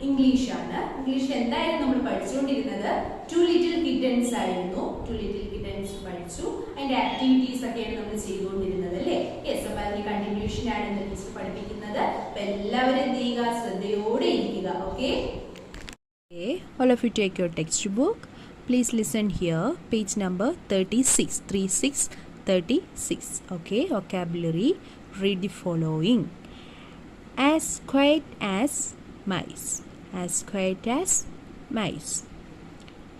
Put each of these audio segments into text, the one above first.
ഇംഗ്ലീഷാണ്. ഇംഗ്ലീഷിൽ എന്തായാലും നമ്മൾ പഠിച്ചുകൊണ്ടിരുന്നത് ടു ലിറ്റിൽ കിറ്റൻസ് ആയിരുന്നു. ടു ലിറ്റിൽ കിറ്റൻസ് പഠിച്ചു. അതിന്റെ ആക്ടിവിറ്റീസ് ഒക്കെയാണ് നമ്മൾ ചെയ്തുകൊണ്ടിരുന്നത് അല്ലേ? യെസ്. അപ്പൊ അതിന്റെ കണ്ടിന്യൂഷൻ ആണ് ഇന്ന് ടീച്ചർ പഠിപ്പിക്കുന്നത്. അപ്പൊ എല്ലാവരും എന്ത് ചെയ്യുക? ശ്രദ്ധയോടെ ഇരിക്കുക. Okay. All of you take your textbook. Please listen here. Page number 36. 36. Okay. Vocabulary. Read the following. As quiet as mice. As quiet as mice.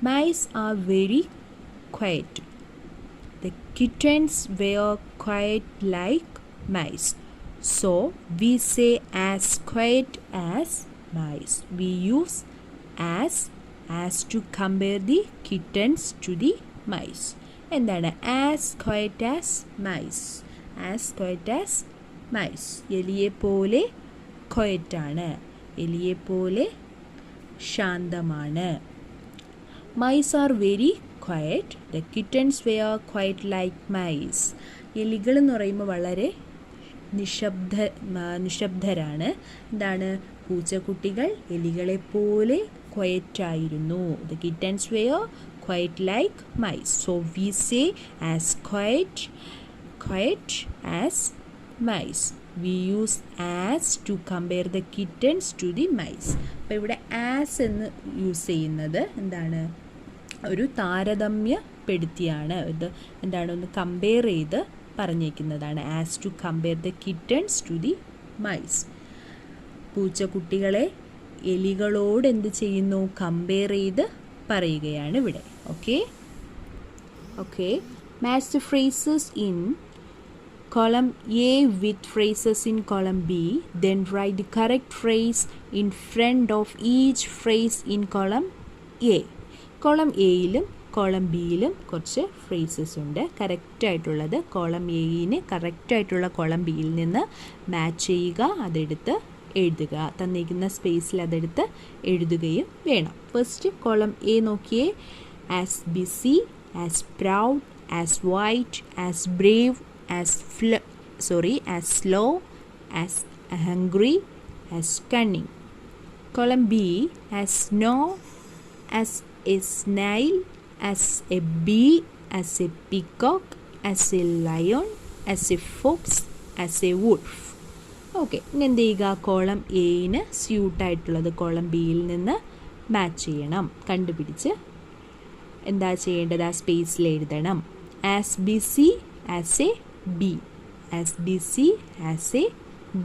Mice are very quiet. The kittens were quiet like mice. So we say as quiet as mice. We use as to compare the kittens to the mice. എന്താണ് as quiet as mice? As quiet as mice. എലിയെ പോലെ ക്വയറ്റാണ്, എലിയെ പോലെ ശാന്തമാണ്. Mice are very quiet. The kittens were quiet like mice. എലികൾ എന്ന് പറയുമ്പോൾ വളരെ നിശബ്ദരാണ്. എന്താണ്? പൂച്ചക്കുട്ടികൾ എലികളെ പോലെ ക്വയറ്റായിരുന്നു. The kittens were quiet like mice. So we say as quiet as mice. We use as to compare the kittens to the mice. അപ്പോൾ ഇവിടെ ആസ് എന്ന് യൂസ് ചെയ്യുന്നത് എന്താണ്? ഒരു താരതമ്യപ്പെടുത്തിയാണ്. ഇത് എന്താണ്? ഒന്ന് കമ്പയർ ചെയ്ത് പറഞ്ഞേക്കുന്നതാണ്. As to compare the kittens to the mice. പൂച്ചക്കുട്ടികളെ എലികളോട് എന്ത് ചെയ്യുന്നു? കമ്പയർ ചെയ്ത് പറയുകയാണ് ഇവിടെ. Okay. Match the phrases in column A with phrases in column B. Then write the correct phrase in front of each phrase in column A. column Aയിലും column Bയിലും കുറച്ച് phrases ഉണ്ട്. കറക്റ്റായിട്ടുള്ളത് column Aയിന് കറക്റ്റായിട്ടുള്ള column Bയിൽ നിന്ന് match ചെയ്യുക, അതെടുത്ത് എഴുതുക. തന്നിരിക്കുന്ന സ്പേസിൽ അതെടുത്ത് എഴുതുകയും വേണം. ഫസ്റ്റ് column A നോക്കിയേ. As busy, as proud, as white, as brave, as slow, as hungry, as cunning. column B, as snow, as a snail, as a bee, as a peacock, as a lion, as a fox, as a wolf. Okay. ഇനി എന്ത് ചെയ്യുക? Column എയിന് സ്യൂട്ടായിട്ടുള്ളത് column ബിയിൽ നിന്ന് match ചെയ്യണം. കണ്ടുപിടിച്ച് എന്താ ചെയ്യേണ്ടത്? ആ സ്പേസിൽ എഴുതണം. As busy, as A B. As busy, as A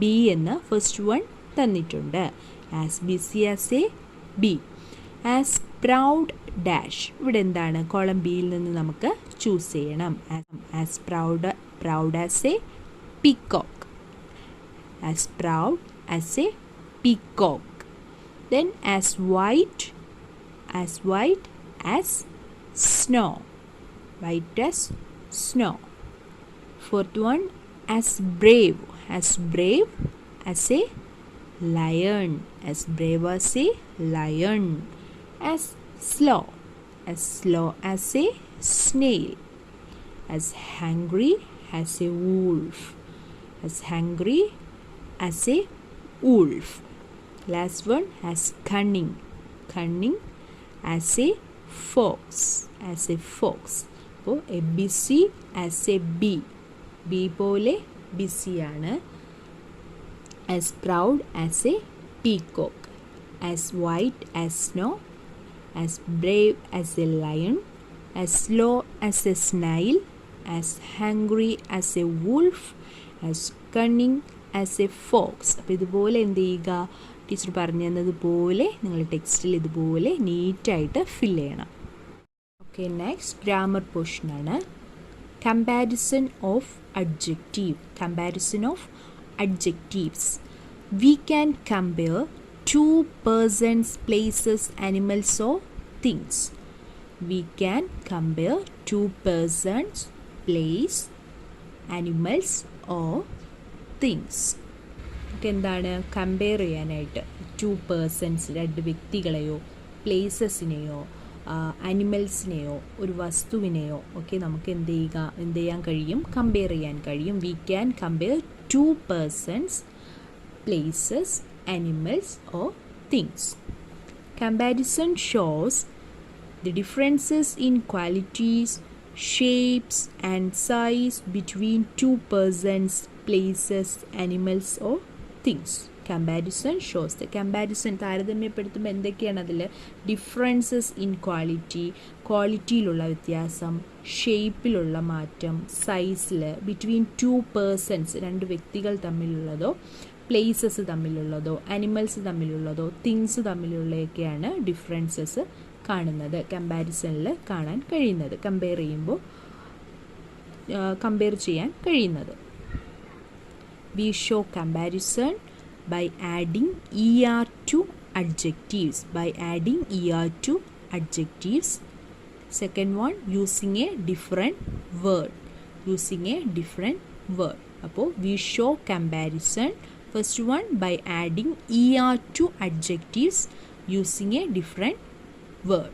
B എന്ന് ഫസ്റ്റ് വൺ തന്നിട്ടുണ്ട്. As busy, as A B. As proud dash. ഇവിടെ എന്താണ്? കോളം ബിയിൽ നിന്ന് നമുക്ക് ചൂസ് ചെയ്യണം. As proud as a peacock. As proud as a peacock. Then as white as snow. White as snow. Fourth one, as brave as a lion. As brave as a lion. As slow as a snail. As hungry as a wolf. As hungry as a wolf. Last one, as cunning as a fox. അപ്പോൾ a busy as a bee. Bee പോലെ ബിസിയാണ്. As proud as a peacock. As white as snow. As brave as a lion. As slow as a snail. As hungry as a wolf. As cunning as a fox. അപ്പോൾ ഇതുപോലെ എന്ത് ചെയ്യുക? Teacher പറഞ്ഞു തന്നതുപോലെ നിങ്ങൾ ടെക്സ്റ്റിൽ ഇതുപോലെ നീറ്റായിട്ട് ഫില്ല് ചെയ്യണം. ഓക്കെ. നെക്സ്റ്റ് ഗ്രാമർ പോർഷനാണ്. Comparison of adjectives. We can compare two persons, places, animals or things. We can compare two persons, place, animals or things. എന്താണ്? കമ്പയർ ചെയ്യാനായിട്ട് ടു പേഴ്സൺസ്, രണ്ട് വ്യക്തികളെയോ പ്ലേസസിനെയോ അനിമൽസിനെയോ ഒരു വസ്തുവിനെയോ ഒക്കെ നമുക്ക് എന്ത് ചെയ്യാൻ കഴിയും? കമ്പയർ ചെയ്യാൻ കഴിയും. We can compare two persons, places, animals or things. Comparison shows the differences in qualities, shapes and size between two persons, places, animals or things. Comparison shows the comparison താരതമ്യപ്പെടുത്തുമ്പോൾ എന്തൊക്കെയാണ് അതിൽ? ഡിഫറൻസസ് ഇൻ ക്വാളിറ്റി, ക്വാളിറ്റിയിലുള്ള വ്യത്യാസം, ഷേപ്പിലുള്ള മാറ്റം, സൈസിൽ, between two persons രണ്ട് വ്യക്തികൾ തമ്മിലുള്ളതോ, places തമ്മിലുള്ളതോ, animals തമ്മിലുള്ളതോ, things തമ്മിലുള്ളതൊക്കെയാണ് differences കാണുന്നത്, കമ്പാരിസണിൽ കാണാൻ കഴിയുന്നത്, കമ്പയർ ചെയ്യാൻ കഴിയുന്നത്. We show comparison by adding er to adjectives. Second one, using a different word. അപ്പോൾ we show comparison, first one by adding er to adjectives using a different word.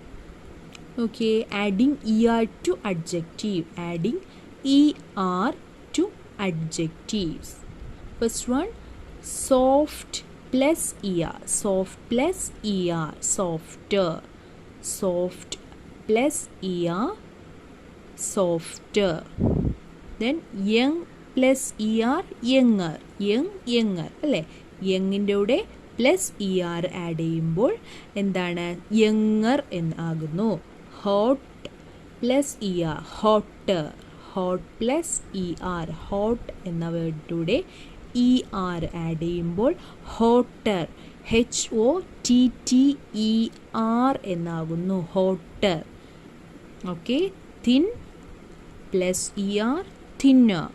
Okay, adding er to adjective, adding er to adjectives. First one, soft plus er, softer. Soft plus er, softer. Then young plus er, younger. Younger അല്ലേ? യങ്ങിൻ്റെ കൂടെ plus er add ചെയ്യുമ്പോൾ എന്താണ്? Younger എന്നാകുന്നു. Hot plus er, hotter. Hot plus er, hot എന്ന വേർഡിലൂടെ er add ചെയ്യുമ്പോൾ hotter, HOTTER എന്നാകുന്നു, hotter. Okay, thin plus er, thinner.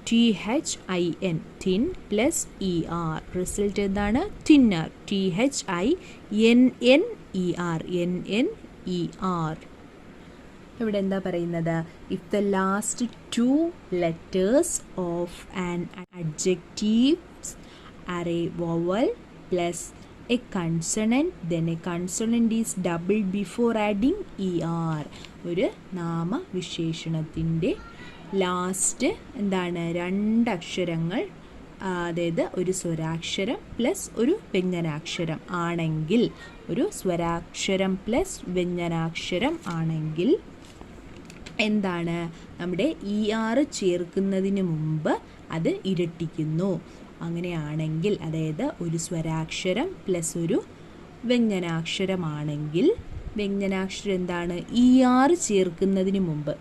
THIN, thin plus er, result എന്താണ്? തിന്നർ. THINNER. ഇവിടെ എന്താ പറയുന്നത്? If the last two letters of an adjectives are a vowel plus a consonant, then a consonant is double before adding ER. ഒരു നാമവിശേഷണത്തിൻ്റെ last എന്താണ്? രണ്ടക്ഷരങ്ങൾ, അതായത് ഒരു സ്വരാക്ഷരം plus ഒരു വ്യഞ്ജനാക്ഷരം ആണെങ്കിൽ, ഒരു സ്വരാക്ഷരം പ്ലസ് വ്യഞ്ജനാക്ഷരം ആണെങ്കിൽ എന്താണ്? നമ്മുടെ ER ചേർക്കുന്നതിന് മുമ്പ് അത് ഇരട്ടിക്കുന്നു. അങ്ങനെയാണെങ്കിൽ, അതായത് ഒരു സ്വരാക്ഷരം പ്ലസ് ഒരു വ്യഞ്ജനാക്ഷരമാണെങ്കിൽ, വ്യഞ്ജനാക്ഷരം എന്താണ്? ER ചേർക്കുന്നതിന് മുമ്പ്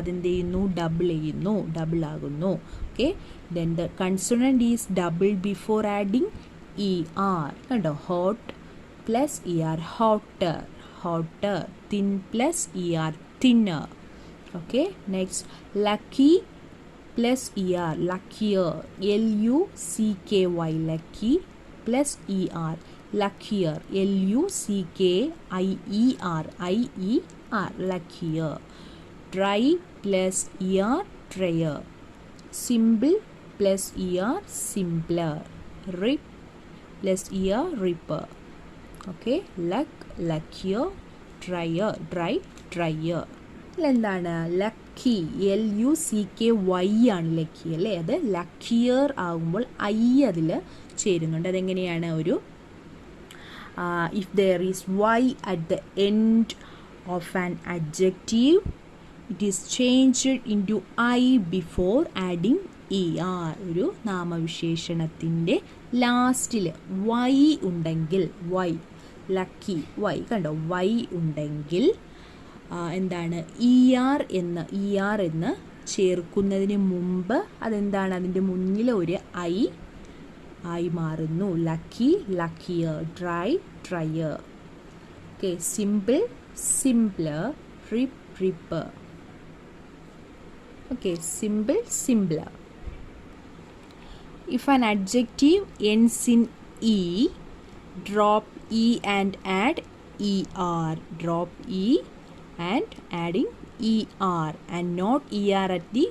അതെന്ത് ചെയ്യുന്നു? ഡബിൾ ആകുന്നു. Okay, then the consonant is double before adding ER. കണ്ടോ? Hot plus ER, hotter. Thin plus ER, thinner. Okay, next, lucky plus ER, luckier. LUCKY, lucky plus ER, luckier. LUCKIER, luckier. Dry plus ER, drier. Simple plus ER, simpler. Rip plus ER, ripper. Okay, luckier, drier. എന്താണ്? Lucky, LUCKY ആണ് lucky അല്ലേ? അത് ലക്കിയർ ആകുമ്പോൾ I അതിൽ ചേരുന്നുണ്ട്. അതെങ്ങനെയാണ്? ഒരു if there is Y at the end of an adjective, it is changed in to I before adding ER. ഒരു നാമവിശേഷണത്തിൻ്റെ ലാസ്റ്റിൽ Y ഉണ്ടെങ്കിൽ, ലക്കി Y, കണ്ടോ? Y ഉണ്ടെങ്കിൽ എന്താണ്? ER എന്ന് ചേർക്കുന്നതിന് മുമ്പ് അതെന്താണ്? അതിൻ്റെ മുന്നിൽ ഒരു I ആയി മാറുന്നു. Lucky, luckier. Drier. Okay, simple, simpler. Riper. Okay, simple, simpler. If an adjective ends in E, drop E and add ER. Drop E and adding ER and not ER at the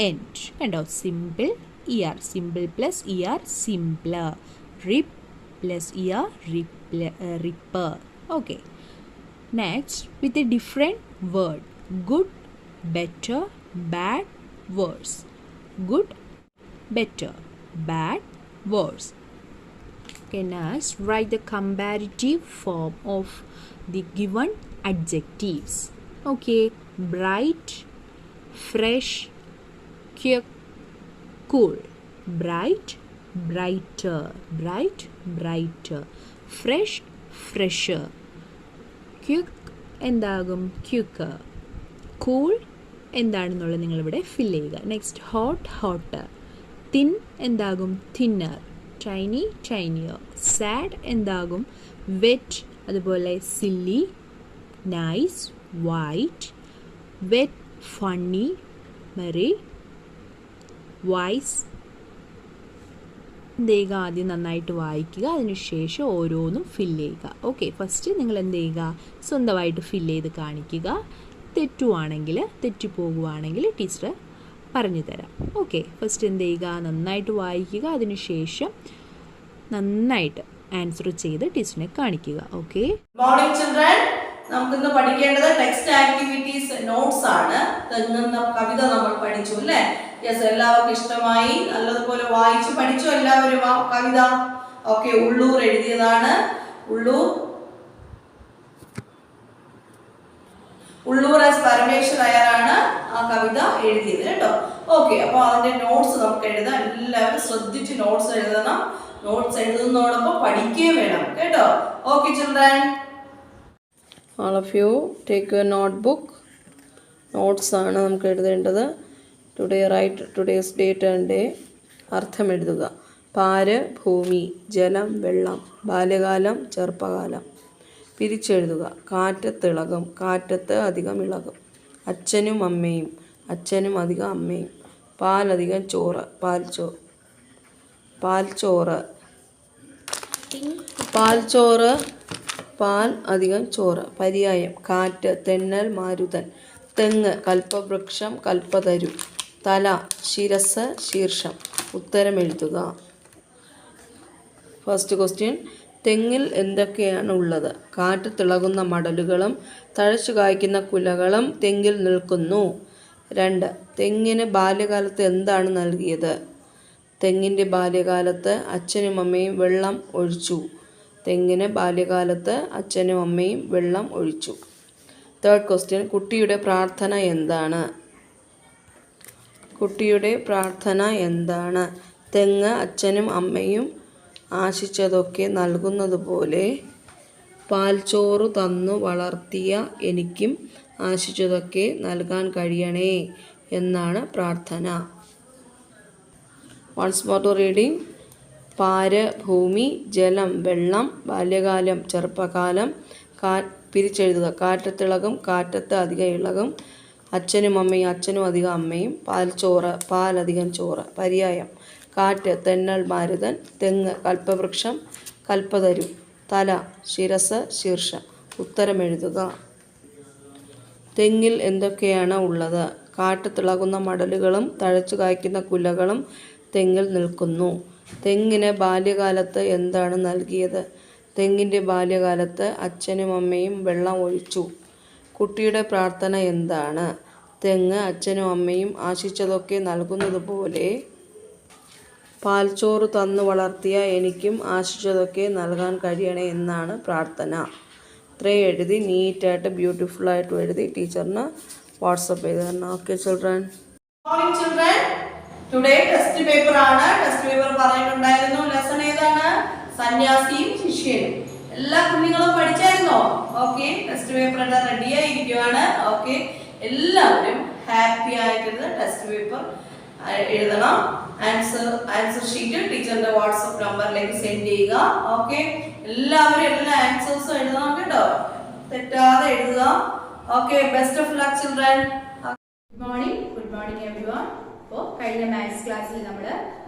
end. And simple ER. Simple plus ER, simpler. Rip plus ER, ripper. Okay. Next, with a different word. Good, better, bad, worse. Good, better, bad, worse. second as write the comparative form of the given adjectives. Okay, bright, fresh, quick, cool. Bright, brighter, bright, brighter. Fresh, fresher. Quick എന്താകും quicker. Cool എന്താണെന്നുള്ളത് നിങ്ങളിവിടെ fill ചെയ്യുക. Next hot, hotter. Thin എന്താകും thinner. Tiny, tinier. Sad എന്താകും wet, അതുപോലെ silly, nice, white. Wet, funny, merry, wise. എന്ത് ചെയ്യുക, ആദ്യം നന്നായിട്ട് വായിക്കുക, അതിനുശേഷം ഓരോന്നും ഫില്ല് ചെയ്യുക. ഓക്കെ, ഫസ്റ്റ് നിങ്ങൾ എന്ത് ചെയ്യുക, സ്വന്തമായിട്ട് ഫില്ല് ചെയ്ത് കാണിക്കുക. തെറ്റുവാണെങ്കിൽ, തെറ്റിപ്പോകുവാണെങ്കിൽ ടീച്ചർ പറഞ്ഞു തരാം. ഓക്കെ, ഫസ്റ്റ് എന്ത് ചെയ്യുക, നന്നായിട്ട് വായിക്കുക, അതിനുശേഷം നന്നായിട്ട് ആൻസർ ചെയ്ത് ടീച്ചറിനെ കാണിക്കുക. ഓക്കെ, മോർണിംഗ് ചിൽഡ്രൻ, നമുക്കിന്ന് പഠിക്കേണ്ടത് ടെക്സ്റ്റ് ആക്ടിവിറ്റീസ് നോട്ട്സ് ആണ്. തെങ്ങുന്ന കവിത നമ്മൾ പഠിച്ചു അല്ലേ? യെസ്, എല്ലാവർക്കും ഇഷ്ടമായി, നല്ലതുപോലെ വായിച്ചു പഠിച്ചു എല്ലാവരും ആ കവിത. ഓക്കെ, ഉള്ളൂർ എഴുതിയതാണ്. ഉള്ളൂർ എസ് പരമേശ്വർ അയ്യറാണ് ആ കവിത എഴുതിയത് കേട്ടോ. ഓക്കെ, അപ്പോൾ അതിന്റെ നോട്ട്സ് നമുക്ക് എഴുതാം. എല്ലാവരും ശ്രദ്ധിച്ച് നോട്ട്സ് എഴുതണം. നോട്ട്സ് എഴുതുന്നതോടൊപ്പം പഠിക്കുകയും വേണം കേട്ടോ. Okay children, all of you take your notebook. Notes ആണ് നമുക്ക് എഴുതേണ്ടത്. Today write today's date and day. അർത്ഥം എഴുതുക. പാര്, ഭൂമി, ജലം, വെള്ളം. ബാല്യകാലം, ചെറുപ്പകാലം. പിരിച്ചെഴുതുക. കാറ്റത്തിളകും, കാറ്റത്ത് അധികം ഇളകും. അച്ഛനും അമ്മയും, അച്ഛനും അധികം അമ്മയും. പാലധികം ചോറ്, പാൽച്ചോറ്. പാൽ അധികം ചോറ്. പര്യായം. കാറ്റ്, തെന്നൽ, മാരുതൻ. തെങ്ങ്, കൽപ്പവൃക്ഷം, കൽപ്പതരു. തല, ശിരസ്, ശീർഷം. ഉത്തരം എഴുതുക. ഫസ്റ്റ് ക്വസ്റ്റ്യൻ, തെങ്ങിൽ എന്തൊക്കെയാണ് ഉള്ളത്? കാറ്റ് തിളകുന്ന മടലുകളും തഴച്ചു കായ്ക്കുന്ന കുലകളും തെങ്ങിൽ നിൽക്കുന്നു. 2. തെങ്ങിന് ബാല്യകാലത്ത് എന്താണ് നൽകിയത്? തെങ്ങിൻ്റെ ബാല്യകാലത്ത് അച്ഛനും അമ്മയും വെള്ളം ഒഴിച്ചു. തെങ്ങിന് ബാല്യകാലത്ത് അച്ഛനും അമ്മയും വെള്ളം ഒഴിച്ചു. 3rd ക്വസ്റ്റ്യൻ, കുട്ടിയുടെ പ്രാർത്ഥന എന്താണ്? കുട്ടിയുടെ പ്രാർത്ഥന എന്താണ്? തെങ്ങ് അച്ഛനും അമ്മയും ആശിച്ചതൊക്കെ നൽകുന്നതുപോലെ പാൽച്ചോറ് തന്നു വളർത്തിയ എനിക്കും ആശിച്ചതൊക്കെ നൽകാൻ കഴിയണേ എന്നാണ് പ്രാർത്ഥന. Once more to reading. പാര്, ഭൂമി, ജലം, വെള്ളം. ബാല്യകാലം, ചെറുപ്പകാലം. പിരിച്ചെഴുതുക. കാറ്റത്തിളകും, കാറ്റത്ത് അധികം ഇളകും. അച്ഛനും അമ്മയും, അച്ഛനും അധികം അമ്മയും. പാൽച്ചോറ്, പാലധികം ചോറ്. പര്യായം. കാറ്റ്, തെന്നൽ, മാരുതൻ. തെങ്ങ്, കൽപ്പവൃക്ഷം, കൽപ്പതരു. തല, ശിരസ്, ശീർഷം. ഉത്തരം എഴുതുക. തെങ്ങിൽ എന്തൊക്കെയാണ് ഉള്ളത്? കാറ്റ് തിളകുന്ന മടലുകളും തഴച്ചു കായ്ക്കുന്ന കുലകളും തെങ്ങിൽ നിൽക്കുന്നു. തെങ്ങിന് ബാല്യകാലത്ത് എന്താണ് നൽകിയത്? തെങ്ങിൻ്റെ ബാല്യകാലത്ത് അച്ഛനും അമ്മയും വെള്ളം ഒഴിച്ചു. കുട്ടിയുടെ പ്രാർത്ഥന എന്താണ്? തെങ്ങ് അച്ഛനും അമ്മയും ആശിച്ചതൊക്കെ നൽകുന്നതുപോലെ പാൽച്ചോറ് തന്നു വളർത്തിയ എനിക്കും ആശിച്ചതൊക്കെ നൽകാൻ കഴിയണേ എന്നാണ് പ്രാർത്ഥന. ഇത്രയും എഴുതി നീറ്റായിട്ട് ബ്യൂട്ടിഫുള്ളായിട്ട് എഴുതി ടീച്ചറിന് വാട്സപ്പ് ചെയ്ത് തരണം. Okay children. Morning children, today test paper ആണ്. ടെസ്റ്റ് പേപ്പർ പറഞ്ഞിട്ടുണ്ടായിരുന്നു. ലെസൺ ഏതാണ്? സന്യാസിയും ശിഷ്യനും. എല്ലാ കുഞ്ഞുങ്ങളും പഠിച്ചായിരുന്നോ? ഓക്കെ, ടെസ്റ്റ് പേപ്പർ എല്ലാം റെഡി ആയിരിക്കുവാണ്. ഓക്കെ, എല്ലാവരും ഹാപ്പി ആയിട്ട് ടെസ്റ്റ് പേപ്പർ എഴുതണം. ആൻസർ ഷീറ്റ് ടീച്ചറിന്റെ വാട്സപ്പ് നമ്പറിലേക്ക് സെൻഡ് ചെയ്യുക. ഓക്കെ, എല്ലാവരും എല്ലാ ആൻസേഴ്സും എഴുതണം കേട്ടോ, തെറ്റാതെ എഴുതുക. Okay, best of luck children. Good morning everyone. അപ്പോൾ കഴിഞ്ഞ മാത്സ് ക്ലാസ്സിൽ നമ്മൾ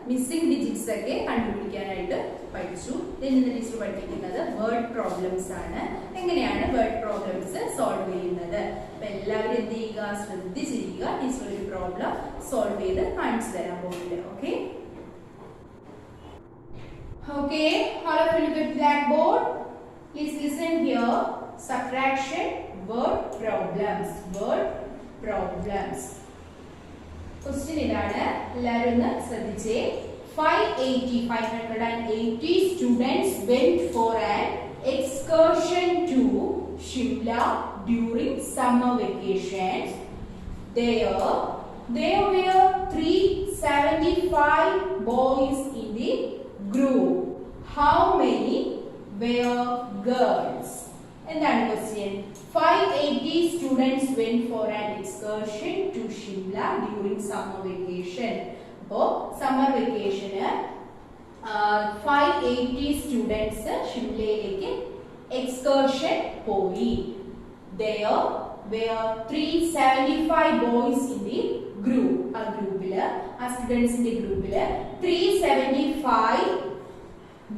മിസ്സിംഗ് ഡിജിറ്റ്സ് ഒക്കെ കണ്ടുപിടിക്കാനായിട്ട് പഠിച്ചു. ഇന്ന് ടീച്ചർ പഠിപ്പിക്കുന്നത് വേർഡ് പ്രോബ്ലംസ് ആണ്. എങ്ങനെയാണ് വേർഡ് പ്രോബ്ലംസ് സോൾവ് ചെയ്യുന്നത്? അപ്പൊ എല്ലാവരും എന്ത് ചെയ്യുക, ശ്രദ്ധിച്ചിരിക്കുക. ടീച്ചർ ഒരു പ്രോബ്ലം സോൾവ് ചെയ്ത് കാണിച്ചു തരാൻ പോകുന്നുണ്ട്. Okay Okay, all of you look at blackboard. Please listen here. Subtraction, word problems. Word problems. Question ഇതാണ്, എല്ലാവരും ഒന്ന് ശ്രദ്ധിച്ചേ. 580 students went for an excursion to Shimla during summer vacations. There were 375 boys in the group. How many were girls? എന്താണ് question? 580 students went for an excursion to Shimla during summer vacation. അപ്പോ summer വെക്കേഷന് 580 students ഷിംലയിലേക്ക് excursion പോയി. There were 375 boys in the group. ആ ഗ്രൂപ്പില്, ആ സ്റ്റുഡൻസിന്റെ ഗ്രൂപ്പില് 375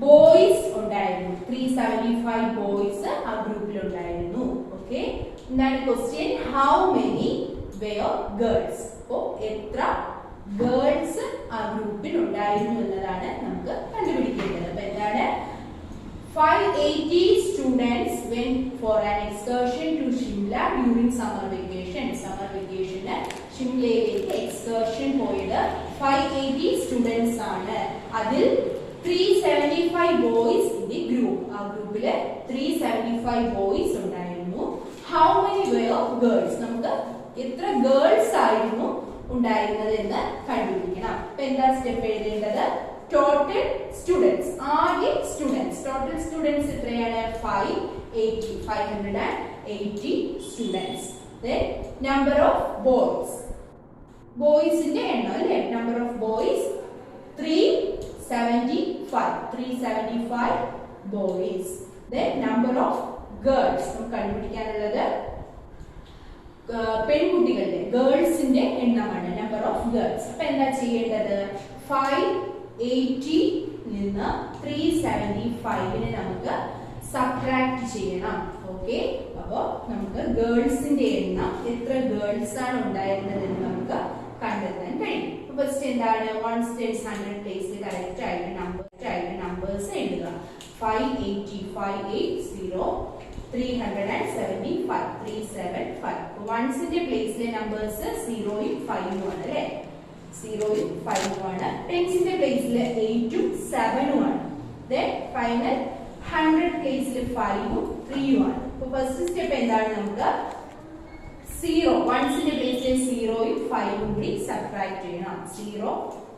boys ഉണ്ടായിരുന്നു. 375 boys ആ ഗ്രൂപ്പിൽ ഉണ്ടായിരുന്നു. ഓക്കെ, എന്താണ് question? How many were girls? അപ്പോ എത്ര ഗേൾസ് ആ ഗ്രൂപ്പിൽ ഉണ്ടായിരുന്നു എന്നതാണ് നമുക്ക് കണ്ടുപിടിക്കേണ്ടത്. അപ്പൊ എന്താണ്? 580 students went for an excursion to Shimla during summer vacation. Summer vacation ഷിംലയിലേക്ക് എക്സ്കർഷൻ പോയത് 580 സ്റ്റുഡൻസ് ആണ്. അതിൽ 375 ബോയ്സ് ഇൻ ദി ഗ്രൂപ്പ്. ആ ഗ്രൂപ്പില് 375 ബോയ്സ് ഉണ്ടായിരുന്നു. How many were girls? നമുക്ക് എത്ര ഗേൾസ് ആയിരുന്നു ഉണ്ടായിരുന്നത് എന്ന് കണ്ടുപിടിക്കണം. അപ്പൊ എന്താ സ്റ്റെപ്പ് എഴുതേണ്ടത്? ടോട്ടൽ സ്റ്റുഡൻസ്, ആകെ സ്റ്റുഡൻസ്. ടോട്ടൽ സ്റ്റുഡൻസ് എത്രയാണ്? 580 സ്റ്റുഡൻസ്. നമ്പർ ഓഫ് ബോയ്സ്, ബോയ്സിന്റെ എണ്ണം അല്ലേ? Number of boys 375 boys. Number of girls നമുക്ക് കണ്ടുപിടിക്കാനുള്ളത് പെൺകുട്ടികളുടെ, ഗേൾസിന്റെ എണ്ണമാണ് നമ്പർ ഓഫ് ഗേൾസ്. അപ്പൊ എന്താ ചെയ്യേണ്ടത്? 580 നിന്ന് 375 നമുക്ക് സബ്ട്രാക്ട് ചെയ്യണം. ഓക്കെ, അപ്പോ നമുക്ക് ഗേൾസിന്റെ എണ്ണം, എത്ര ഗേൾസ് ആണ് ഉണ്ടായിരുന്നതെന്ന് നമുക്ക് കണ്ടെത്താൻ കഴിയും. ഫസ്റ്റ് എന്താണ്? 1 tens 100 പ്ലേസിൽ കറക്റ്റ് ആയിട്ട് നമ്പേഴ്സ് എഴുതുക. 580 580 375 375. വൺസിന്റെ പ്ലേസിലെ നമ്പേഴ്സ് 0 ഉം 5 ഉം ആണ് അല്ലേ? 0 ഉം 5 ഉം ആണ്. ടെൻസിന്റെ പ്ലേസിൽ 8 ഉം 7 ഉം ആണ്. ഫൈനൽ 100 പ്ലേസിൽ 5 ഉം 3 ഉം ആണ്. അപ്പൊ ഫസ്റ്റ് സ്റ്റെപ്പ് എന്താണ്? നമുക്ക് 0 വൺസിന്റെ പ്ലേസിൽ 0 ഉം 5 ഉം കൂടി സബ്ട്രാക്ട് ചെയ്യണം. 0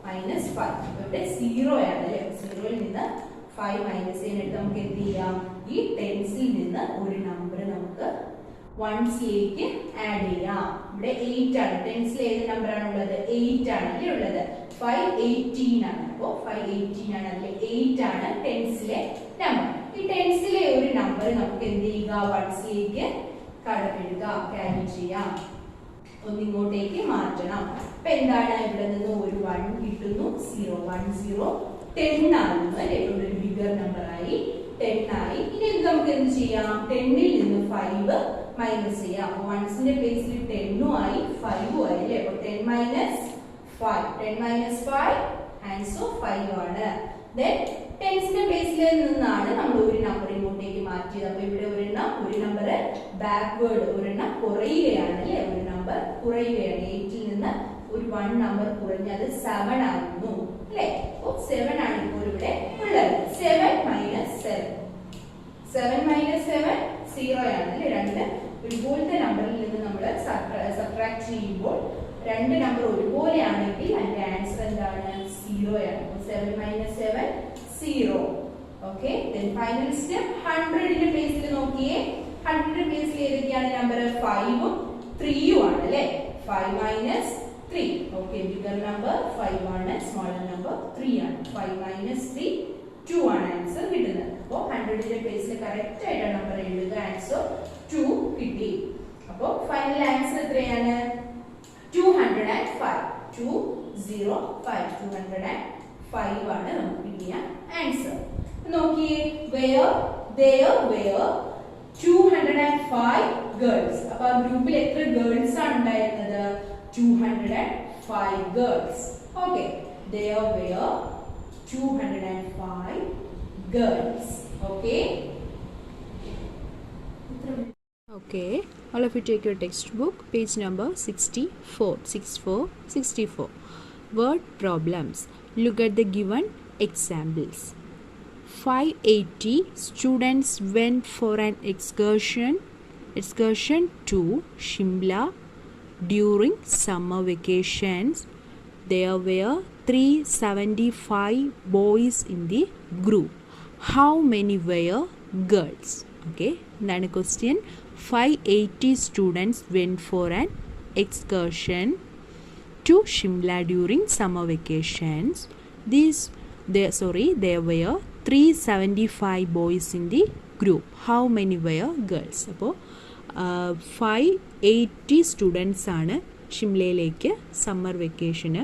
മൈനസ് 5. ഇവിടെ 0 ആണ് അല്ലേ? 0 ൽ നിന്ന് 5 മൈനസ് ചെയ്യാനായിട്ട് നമുക്ക് എന്ത് ചെയ്യാം? ഈ ടെൻസിൽ നിന്ന് ഒരു നമ്പർ നമുക്ക് വൺസിലേക്ക് ആഡ് ചെയ്യാം. ഇവിടെ 8 ആണ്. ടെൻസിൽ ഏത് നമ്പർ ആണ് ഉള്ളത്? 8 ആണ് അല്ലേ ഉള്ളത്? 518 ആണ്. അപ്പോ 518 ആണ്, അതിൽ 8 ആണ് ടെൻസിലെ നമ്പർ. ഈ ടെൻസിലെ ഒരു നമ്പർ നമുക്ക് എന്ത് ചെയ്യുക? വൺസിലേക്ക് കടപ്പെടുക, ക്യാരി ചെയ്യാം, ഒന്നിങ്ങോട്ടേക്ക് മാറ്റണം. അപ്പൊ എന്താണ്? ഇവിടെ നിന്ന് ഒരു 1 കിട്ടുന്നു. 0 1 0 10 ആകുന്നു അല്ലെ? ഇവിടെ ഒരു ബിഗർ നമ്പർ ആയി 10 ആയി. ഇനി നമുക്ക് എന്ത് ചെയ്യാം? 10 ൽ നിന്ന് 5 മൈനസ് ചെയ്യാം. അപ്പൊ വൺസിന്റെ പ്ലേസിൽ 10 ആയി 5 ആയി അല്ലേ? അപ്പൊ 10 മൈനസ് 5 10 മൈനസ് 5 ആൻസർ 5 ആണ്. ദെൻ ടെൻസിന്റെ പ്ലേസിൽ നിന്നാണ് നമ്മൾ ഒരു നമ്പർ ഇങ്ങോട്ടേക്ക് മാറ്റിയത്. അപ്പൊ ഇവിടെ ഒരു നമ്പർ ബാക്ക്വേർഡ്, ഒരെണ്ണം കുറയുകയാണ് അല്ലേ? ഒരു നമ്പർ കുറയുകയാണ്. 8 ൽ നിന്ന് ഒരു 1 നമ്പർ കുറഞ്ഞത് 7 ആയിരുന്നു അല്ലേ? അപ്പൊ 7 ആണ് ഇപ്പോൾ ഇവിടെ ഉള്ളത്. 7 മൈനസ് 7 0 ആണ് അല്ലേ? രണ്ട് ഒരുപോലത്തെ നമ്പറിൽ നിന്ന് നമ്മൾ സബ്ട്രാക്ട് ചെയ്യുമ്പോൾ രണ്ട് നമ്പർ ഒരുപോലെ ആണെങ്കിൽ അതിന്റെ ആൻസർ എന്താണ്? 0 ആണ്. 7 minus 7 0. Okay, then final step 100 ന്റെ പ്ലേസിൽ നോക്കിയേ. 100 പ്ലേസിൽ ഏതൊക്കെയാണ് നമ്പർ? 5 ഉം 3 ഉം ആണ് അല്ലേ? 5 മൈനസ് 3. ഓക്കെ, ബിഗർ നമ്പർ 5 ആണ്, സ്മോളർ നമ്പർ 3 ആണ്. 5 മൈനസ് 3 2 ആണ് ആൻസർ കിട്ടുന്നത്. അപ്പോൾ 100 ന്റെ പ്ലേസിൽ കറക്റ്റ് ആയിട്ട് നമ്പർ എഴുതുക. ആൻസർ 2 കിട്ടി. അപ്പോൾ ഫൈനൽ ആൻസർ എത്രയാണ്? 205. 205 205 ആണ് നമുക്ക് കിട്ടിയ ആൻസർ. നോക്കിയേ, there were 205 ഗേൾസ്. അപ്പൊ ആ ഗ്രൂപ്പിൽ എത്ര ഗേൾസ് ആണ് ഉണ്ടായിരുന്നത്? 205 girls. Okay, there were 205 girls. Okay. Okay, all of you take your textbook, page number 64. Word problems. Look at the given examples. 580 students went for an excursion to Shimla during summer vacations. There were 375 boys in the group. How many were girls? Okay, then question. 580 students went for an excursion to Shimla during summer vacations. There were 375 boys in the group. How many were girls? അപ്പോൾ 580 students ആണ് ഷിംലയിലേക്ക് summer വെക്കേഷന്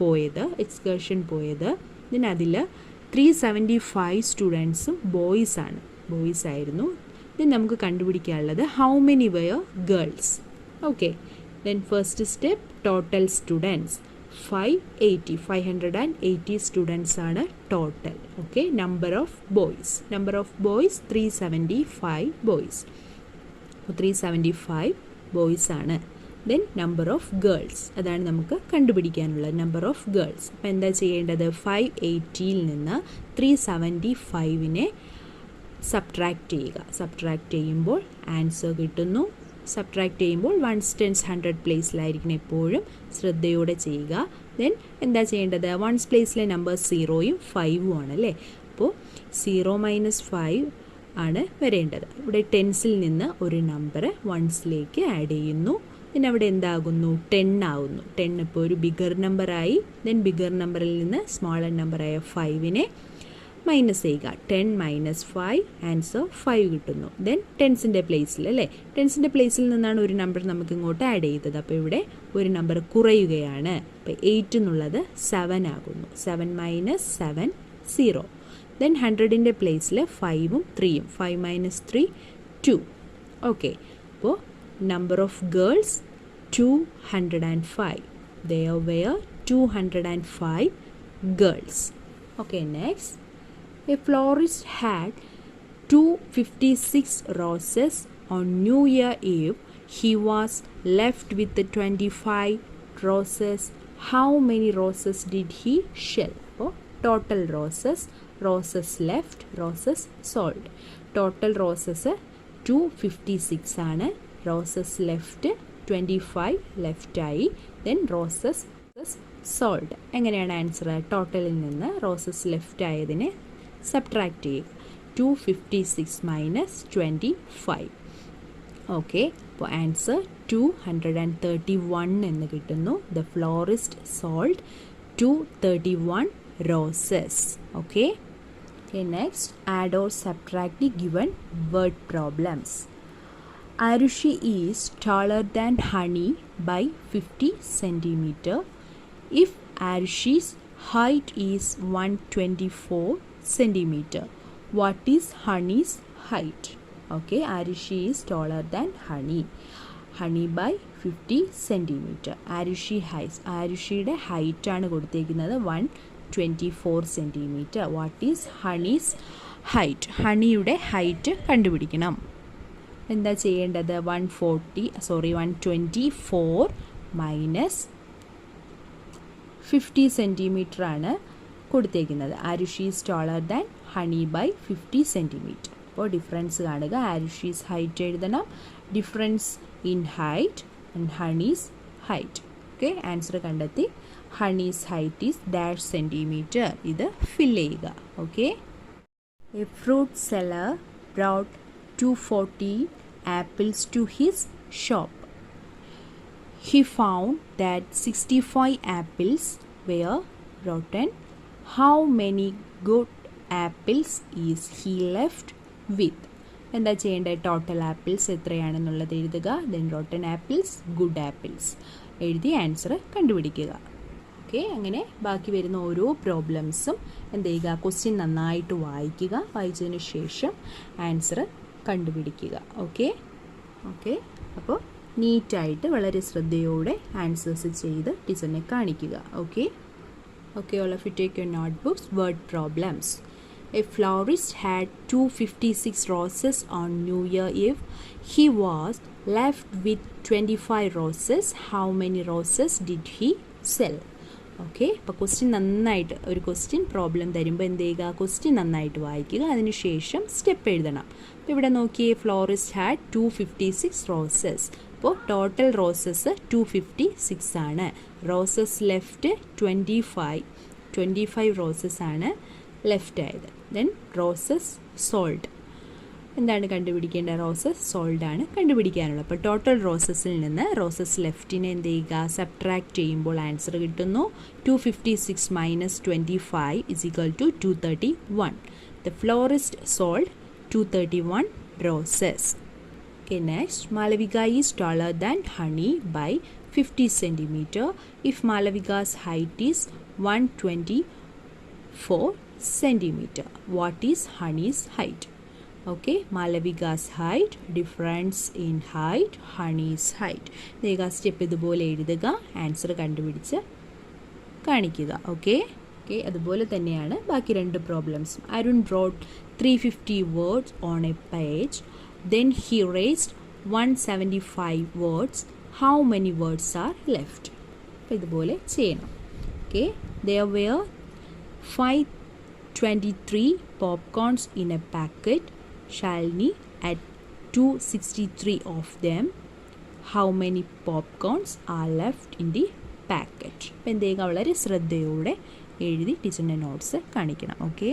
പോയത്, excursion പോയത്. അതിൽ 375 സ്റ്റുഡൻസും boys ആയിരുന്നു. ഇത് നമുക്ക് കണ്ടുപിടിക്കാനുള്ളത് how many were girls. Okay, then first step total students 580 students ആണ് total. Okay, number of boys 375 boys. 375 boys ആണ്. ദെൻ നമ്പർ ഓഫ് ഗേൾസ്, അതാണ് നമുക്ക് കണ്ടുപിടിക്കാനുള്ളത്, നമ്പർ ഓഫ് ഗേൾസ്. അപ്പോൾ എന്താ ചെയ്യേണ്ടത്? 580യിൽ നിന്ന് 375നെ സബ്ട്രാക്റ്റ് ചെയ്യുക. സബ്ട്രാക്റ്റ് ചെയ്യുമ്പോൾ ആൻസർ കിട്ടുന്നു. സബ്ട്രാക്റ്റ് ചെയ്യുമ്പോൾ 1s 10s 100 പ്ലേസിലായിരിക്കണം എപ്പോഴും, ശ്രദ്ധയോടെ ചെയ്യുക. ദെൻ എന്താ ചെയ്യേണ്ടത്? 1s പ്ലേസിലെ നമ്പർ 0യും 5ഉം ആണ് അല്ലേ. അപ്പോൾ 0 - 5 ആണ് വരേണ്ടത്. ഇവിടെ 10സിൽ നിന്ന് ഒരു നമ്പർ 1സിലേക്ക് ആഡ് ചെയ്യുന്നു. പിന്നെ അവിടെ എന്താകുന്നു? 10 ആകുന്നു. 10 ഇപ്പോൾ ഒരു ബിഗർ നമ്പറായി. ദെൻ ബിഗർ നമ്പറിൽ നിന്ന് സ്മോളർ നമ്പറായ 5നെ മൈനസ് ചെയ്യുക. 10 - 5 ആൻസർ 5 കിട്ടുന്നു. ദെൻ ടെൻസിൻ്റെ പ്ലേസിൽ അല്ലേ, ടെൻസിൻ്റെ പ്ലേസിൽ നിന്നാണ് ഒരു നമ്പർ നമുക്ക് ഇങ്ങോട്ട് ആഡ് ചെയ്തത്. അപ്പോൾ ഇവിടെ ഒരു നമ്പർ കുറയുകയാണ്. അപ്പോൾ 8 എന്നുള്ളത് 7 ആകുന്നു. 7 - 7 0. ദെൻ 100ൻ്റെ പ്ലേസിൽ 5ഉം 3യും. 5 - 3 2. ഓക്കെ, അപ്പോൾ number of girls 205. There were 205 girls. Okay, next. A florist had 256 roses on New Year Eve. He was left with 25 roses. How many roses did he shell? Oh, total roses left, roses sold. Total roses 256 ആണ്. Roses left 25 left ആയി. Then roses sold. എങ്ങനെയാണ് answer? ടോട്ടലിൽ നിന്ന് roses left ആയതിനെ subtract ചെയ്യുക. 256 - 25. Okay, അപ്പോൾ answer 231 എന്ന് കിട്ടുന്നു. The ഫ്ലോറിസ്റ്റ് sold 231 roses. Okay, next add or subtract the given word problems. Arushi is taller than Honey by 50 centimeter. If Arushi's height is 124 centimeter, what is Honey's height? Okay, Arushi is taller than Honey by 50 centimeter. Arushiയുടെ height ആണ് കൊടുത്തേക്കുന്നത് 124 centimeter. What is Honey's height? ഹണിയുടെ height കണ്ടുപിടിക്കണം. എന്താ ചെയ്യേണ്ടത്? 124 minus 50 centimetre ആണ് കൊടുത്തേക്കുന്നത്. Arushi's taller than Honey by 50 centimetre. അപ്പോൾ ഡിഫറൻസ് കാണുക. ആരുഷീസ് ഹൈറ്റ് എഴുതണം, difference in height and Honey's height. Okay, answer കണ്ടെത്തി. Honey's height is dash centimetre. ഇത് ഫില്ല് ചെയ്യുക. Okay, a fruit seller brought 240 apples to his shop. He found that 65 apples were rotten. How many good apples is he left with? എന്താ ചെയ്യേണ്ടത്? Total apples എത്രയാണെന്നുള്ളത് എഴുതുക. Then rotten apples, good apples എഴുതി answer കണ്ടുപിടിക്കുക. Okay, അങ്ങനെ ബാക്കി വരുന്ന ഓരോ പ്രോബ്ലംസും എന്ത് ചെയ്യുക? ക്വസ്റ്റ്യൻ നന്നായിട്ട് വായിക്കുക. വായിച്ചതിന് ശേഷം ആൻസർ കണ്ടുപിടിക്കുക. ഓക്കെ, അപ്പോൾ നീറ്റായിട്ട് വളരെ ശ്രദ്ധയോടെ ആൻസേഴ്സ് ചെയ്ത് ടീച്ചറിനെ കാണിക്കുക. Okay, all of you take your notebooks. Word problems. A florist had 256 roses on New Year Eve. He was left with 25 roses. How many roses did he sell? Okay, അപ്പോൾ question നന്നായിട്ട് ഒരു question problem തരുമ്പോൾ എന്ത് ചെയ്യുക, question നന്നായിട്ട് വായിക്കുക, അതിനുശേഷം step എഴുതണം. അപ്പോൾ ഇവിടെ നോക്കിയേ, ഫ്ലോറിസ്റ്റ് ഹാഡ് 256 റോസസ്. അപ്പോൾ ടോട്ടൽ റോസസ് 256 ആണ്. റോസസ് ലെഫ്റ്റ് 25 റോസസ് ആണ് ലെഫ്റ്റ് ആയത്. ദെൻ റോസസ് സോൾഡ്, എന്താണ് കണ്ടുപിടിക്കേണ്ട, റോസസ് സോൾഡ് ആണ് കണ്ടുപിടിക്കാനുള്ളത്. അപ്പോൾ ടോട്ടൽ റോസസിൽ നിന്ന് റോസസ് ലെഫ്റ്റിനെ എന്ത് ചെയ്യുക, സബ്ട്രാക്ട് ചെയ്യുമ്പോൾ ആൻസർ കിട്ടുന്നു 256 - 25 = 231. The florist sold 231 roses. Okay, next, Malavika is taller than Honey by 50 centimeter if Malavika's height is 124 centimeter. What is Honey's height? Okay, Malavika's height, difference in height, Honey's height. ദേഗ step ഇതുപോലെ എഴുതുക, answer കണ്ടുപിടിച്ച് കാണിക്കുക. Okay, അതുപോലെ തന്നെയാണ് ബാക്കി രണ്ട് പ്രോബ്ലംസും. Arun wrote 350 words on a page. Then he erased 175 words. How many words are left? അപ്പോൾ ഇതുപോലെ ചെയ്യണം. Okay, there were 523 popcorns in a packet. Shalini at 263 of them. How many popcorns are left in the packet? അപ്പോൾ എന്ത് ചെയ്യുക, വളരെ ശ്രദ്ധയോടെ എഴുതി ടീച്ചറിൻ്റെ നോട്ട്സ് കാണിക്കണം. ഓക്കെ.